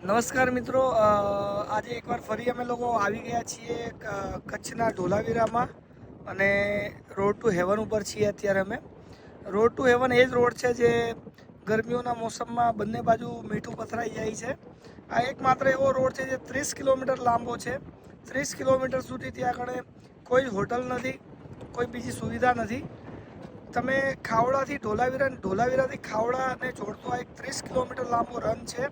નમસ્કાર મિત્રો, આજે એકવાર ફરી અમે લોકો આવી ગયા છીએ કચ્છના ધોલાવીરામાં અને રોડ ટુ હેવન ઉપર છીએ. અત્યારે અમે રોડ ટુ હેવન એ જ રોડ છે જે ગરમીઓના મોસમમાં બંને બાજુ મીઠું પથરાઈ જાય છે. આ એકમાત્ર એવો રોડ છે જે 30 કિલોમીટર લાંબો છે. 30 કિલોમીટર સુધી ત્યાં આગળ કોઈ હોટલ નથી, કોઈ બીજી સુવિધા નથી. તમે ખાવડાથી ધોલાવીરાથી ખાવડાને જોડતો આ એક 30 કિલોમીટર લાંબો રન છે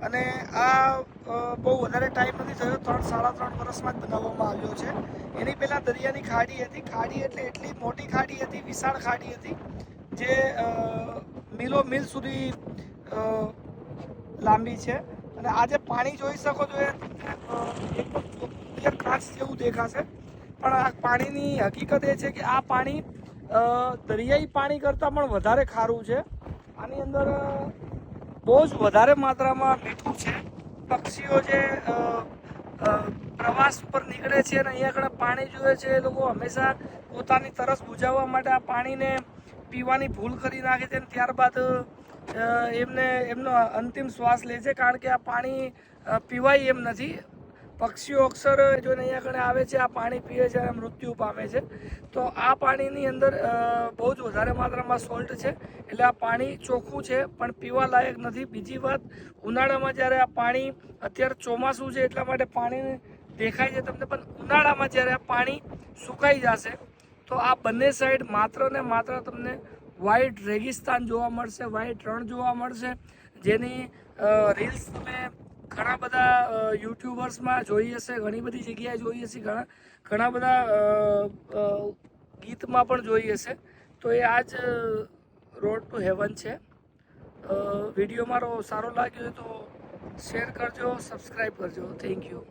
અને આ બહુ વધારે ટાઈમ નથી થયો, 3-3.5 વર્ષમાં જ બનાવવામાં આવ્યો છે. એની પહેલાં દરિયાની ખાડી હતી. ખાડી એટલે એટલી મોટી ખાડી હતી, વિશાળ ખાડી હતી, જે મિલ સુધી લાંબી છે. અને આજે પાણી જોઈ શકો છો, એકદમ કાચ જેવું દેખાશે, પણ આ પાણીની હકીકત એ છે કે આ પાણી દરિયાઈ પાણી કરતાં પણ વધારે ખારું છે. આની અંદર બહુ જ વધારે માત્રામાં મીઠું છે. પક્ષીઓ જે પ્રવાસ પર નીકળે છે અને અહીંયા આગળ પાણી જુએ છે, એ લોકો હંમેશા પોતાની તરસ બુજાવવા માટે આ પાણીને પીવાની ભૂલ કરી નાખે છે અને ત્યારબાદ એમનો અંતિમ શ્વાસ લે છે, કારણ કે આ પાણી પીવાય એમ નથી. પક્ષીઓ અક્ષર જોઈને અહીંયા આગળ આવે છે, આ પાણી પીએ છે અને મૃત્યુ પામે છે. તો આ પાણીની અંદર બહુ જ વધારે માત્રામાં સોલ્ટ છે, એટલે આ પાણી ચોખ્ખું છે પણ પીવા લાયક નથી. બીજી વાત, ઉનાળામાં જ્યારે આ પાણી, અત્યારે ચોમાસું છે એટલા માટે પાણી દેખાય છે તમને, પણ ઉનાળામાં જ્યારે આ પાણી સુકાઈ જશે તો આ બંને સાઈડ માત્ર ને માત્ર તમને વ્હાઈટ રેગિસ્તાન જોવા મળશે, વ્હાઈટ રણ જોવા મળશે, જેની રીલ્સ તમે ઘણા બધા યુટ્યુબર્સમાં જોઈ હશે, ઘણી બધી જગ્યાએ જોઈ હશે, ઘણા બધા ગીતમાં પણ જોઈ હશે. તો એ આ જ રોડ ટુ હેવન છે. વિડીયો મારો સારો લાગ્યો હોય તો શેર કરજો, સબસ્ક્રાઈબ કરજો. Thank you.